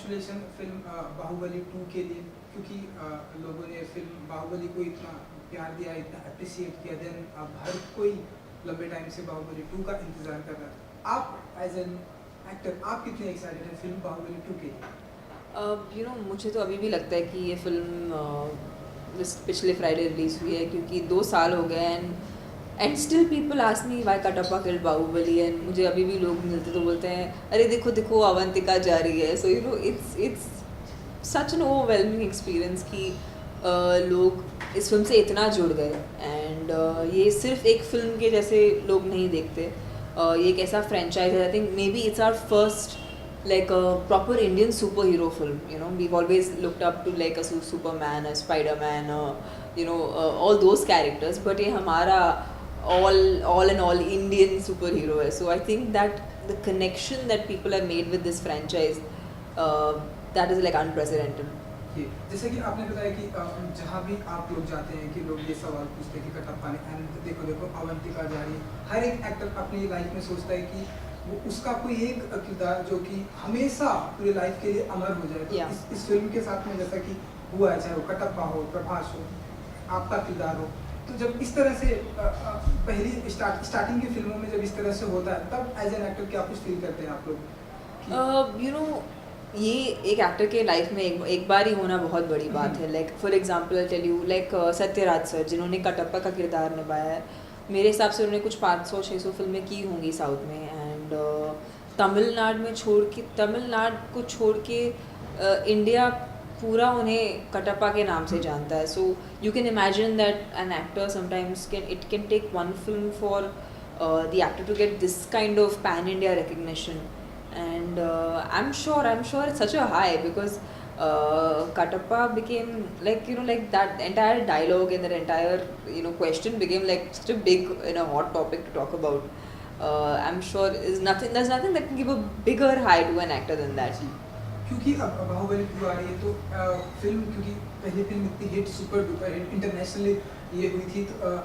Congratulation film Baahubali 2 के लिए, क्योंकि लोगों ने फिल्म बाहुबली को इतना प्यार दिया, इतना अप्रिसिएट किया। देन अब हर कोई लंबे टाइम से बाहुबली 2 का इंतज़ार कर रहा था। आप एज एन एक्टर आप कितने एक्साइटेड हैं फिल्म बाहुबली 2 के लिए? मुझे तो अभी भी लगता है कि ये फिल्म पिछले फ्राइडे रिलीज़ हुई है, क्योंकि 2 साल हो गए and still people ask me why Kattappa killed Baahubali. And मुझे अभी भी लोग मिलते तो बोलते हैं अरे देखो देखो अवंतिका जा रही है। So it's such an overwhelming experience कि लोग इस फिल्म से इतना जुड़ गए। एंड ये सिर्फ एक फिल्म के जैसे लोग नहीं देखते। ये एक ऐसा फ्रेंचाइज है, I think maybe it's our first like a proper Indian superhero film. We've always looked up to like a Superman, a Spider-Man, all those characters. But ये हमारा all and all Indian superhero है. So I think that the connection that people have made with this franchise, that is like unprecedented. जैसे कि आपने बताया कि जहाँ भी आप लोग जाते हैं कि लोग ये सवाल पूछते हैं कि कटप्पा ने एंड देखो देखो अवंतिका जा रही है। हर एक एक्टर अपनी लाइफ में सोचता है कि वो उसका कोई एक किरदार जो कि हमेशा पूरी लाइफ के लिए अमर हो जाए। तो इस फिल्म के साथ में जैसा कि हुआ है, चाहे वो कटप्पा हो, प्रभास हो, आपका किरदार हो, तो जब इस तरह से पहली स्टार्टिंग की फिल्मों में जब इस तरह से होता है, तब एज एन एक्टर क्या कुछ फील करते हैं आप लोग? ये एक एक्टर के लाइफ में एक बार ही होना बहुत बड़ी बात है। Like for example tell you, like Sathyaraj sir जिन्होंने कटप्पा का किरदार निभाया है, मेरे हिसाब से उन्होंने कुछ 500-600 फिल्में की होंगी साउथ में। एंड तमिलनाडु को छोड़ के इंडिया पूरा उन्हें कटप्पा के नाम से जानता है। So you can imagine that an actor sometimes it can take one film for the actor to get this kind of pan India recognition. And I'm sure it's such a high because Katappa became like that entire dialogue and that entire question became like such a big hot topic to talk about. I'm sure there's nothing that can give a bigger high to an actor than that. क्योंकि अब बाहुबली 2 आ रही है तो film, क्योंकि पहली film इतनी hit, super duper hit internationally ये हुई थी, तो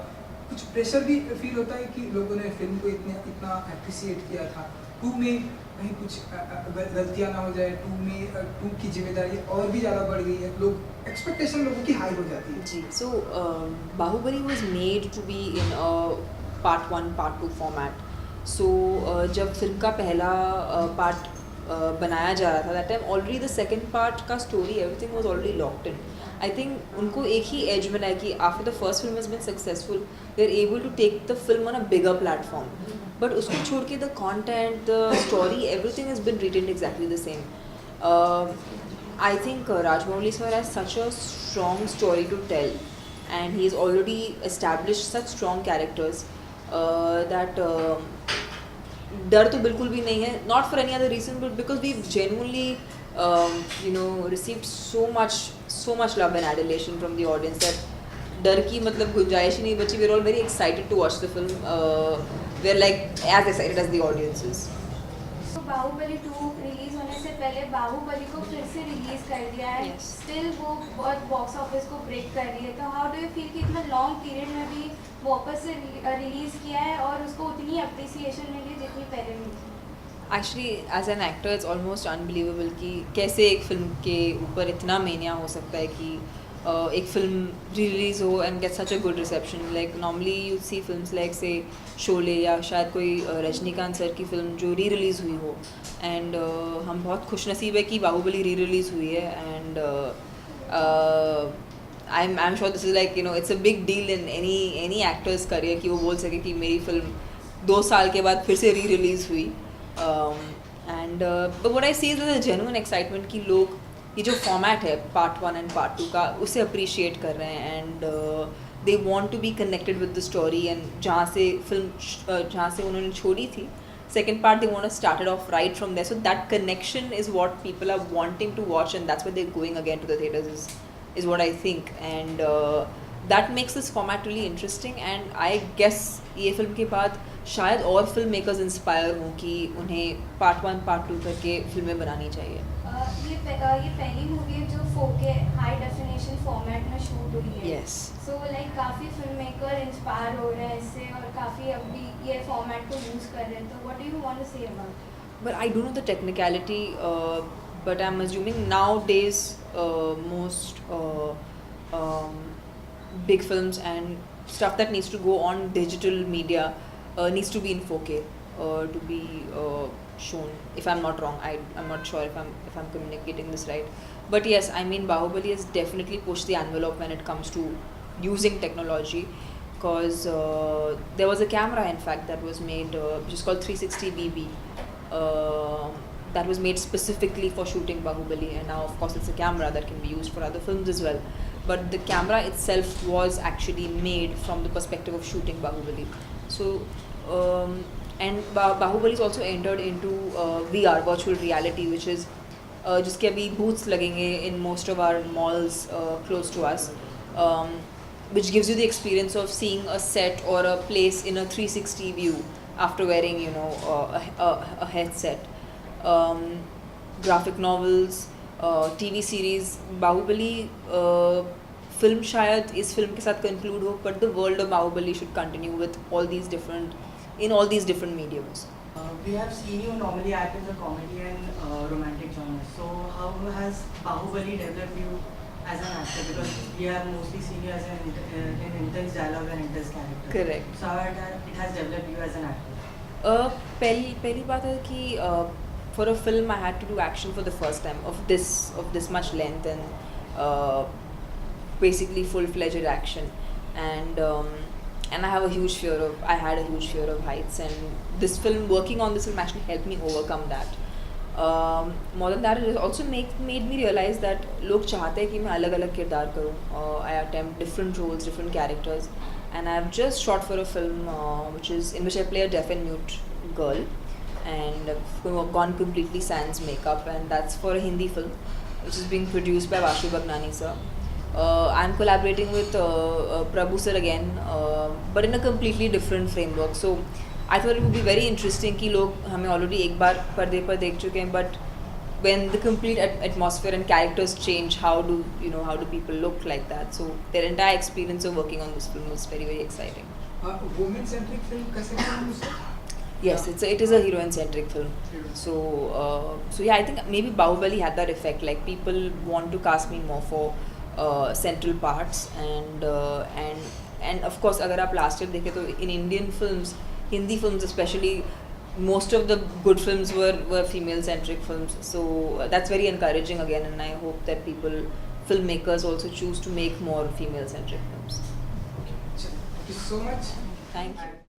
कुछ प्रेशर भी फील होता है कि लोगों ने फिल्म को इतना अप्रिसिएट किया था। 2 में कहीं कुछ गलतियाँ ना हो जाए, 2 की जिम्मेदारी और भी ज़्यादा बढ़ गई है, लोग एक्सपेक्टेशन लोगों की हाई हो जाती है। जी, so Baahubali was made to be in part 1 part 2 format. So जब फिल्म का पहला पार्ट बनाया जा रहा था, that time already the second part का story everything was already locked in. I think उनको एक ही एज मिला है कि after the first film has been successful, they are able to take the film on a bigger platform. But उसको छोड़ के the content, the story, everything has been retained exactly the same. I think Rajmouli sir has such a strong story to tell, and he's already established such strong characters that डर तो बिल्कुल भी नहीं है, not for any other reason but because we've genuinely received so much love and adulation from the audience that डर की मतलब गुंजाइश ही नहीं बची। we're all very excited to watch the film. We're like as excited as the audience is. Baahubali 2 release होने से पहले बाहुबली को फिर से रिलीज कर दिया है। Yes. स्टिल वो बहुत बॉक्स ऑफिस को ब्रेक कर रही है, तो हाउ डू यू फील कि इतना लॉन्ग पीरियड में भी वापस से रिलीज किया है और उसको उतनी अप्रिसिएशन मिली जितनी पहले मिली थी? Actually as an actor it's almost unbelievable कि कैसे एक फिल्म के ऊपर इतना मेनिया हो सकता है कि एक फिल्म री रिलीज़ हो and get such a good reception. Like normally you see films like say Sholay या शायद कोई रजनीकांत सर की फिल्म जो री रिलीज़ हुई हो, एंड हम बहुत खुशनसीब है कि बाहुबली री रिलीज़ हुई है। And I am sure this is like it's a big deal in any actors career कि वो बोल सके कि मेरी फिल्म 2 साल के बाद फिर से री रिलीज़ हुई। And but what I see is a genuine excitement कि लोग ये जो फॉर्मेट है पार्ट 1 एंड पार्ट 2 का उसे अप्रिशिएट कर रहे हैं and they want to be connected with the story. And जहाँ से उन्होंने छोड़ी थी second part, they want to start it off right from there, so that connection is what people are wanting to watch and that's why they're going again to the theaters is what I think. And that makes this format really interesting and I guess ये film के बाद शायद और film makers inspire हों कि उन्हें part 1 part 2 करके फिल्में बनानी चाहिए। ये पहली मूवी है जो 4K हाई डेफिनेशन फॉर्मेट में शूट हुई है। Yes. सो लाइक काफ़ी फिल्म मेकर इंस्पायर हो रहे हैं इससे और काफ़ी अभी ये फॉर्मेट को यूज़ कर रहे हैं, तो what do you want to say about? But I don't know the technicality but I'm assuming nowadays most big films and stuff that needs to go on digital media needs to be in 4K to be shown. If I'm not wrong, I'm not sure if I'm communicating this right. But yes, I mean Bahubali has definitely pushed the envelope when it comes to using technology. Because there was a camera, in fact, that was made, which is called 360 BB. That was made specifically for shooting Bahubali, and now, of course, it's a camera that can be used for other films as well. But the camera itself was actually made from the perspective of shooting Bahubali. So, and Bahubali is also entered into VR, virtual reality, which is जिसके अभी booths लगेंगे in most of our malls close to us. Which gives you the experience of seeing a set or a place in a 360 view after wearing, a headset. Graphic novels, TV series, Bahubali film शायद इस film के साथ conclude हो, but the world of Bahubali should continue with all these different mediums. We have seen you normally act in the comedy and romantic genre. So how has Bahubali developed you as an actor? Because we have mostly seen you as an intense dialogue and intense character. Correct. So how it has developed you as an actor? पहली बात है कि for a film I had to do action for the first time of this much length and basically full-fledged action, and I had a huge fear of heights, and this film, working on this film, actually helped me overcome that. More than that, it also made me realize that लोग चाहते हैं कि मैं अलग-अलग किरदार करूँ. I attempt different roles, different characters, and I've just shot for a film in which I play a deaf and mute girl, and I've gone completely sans makeup, and that's for a Hindi film which is being produced by Vashu Bagnani sir. I'm collaborating with Prabhu sir again, but in a completely different framework. So I thought it would be very interesting कि लोग हमें already एक बार पर्दे पर देख चुके हैं, but when the complete atmosphere and characters change, how do people look like that? So their entire experience of working on this film was very, very exciting. Women centric film कैसे नाम उसे? Yes, it is a heroine centric film. So yeah, I think maybe Bahubali had that effect. Like, people want to cast me more for central parts, and of course अगर आप last year देखें तो in Indian films, Hindi films especially, most of the good films were female centric films. So that's very encouraging again, and I hope that filmmakers also choose to make more female centric films. Thank you so much. Thank you.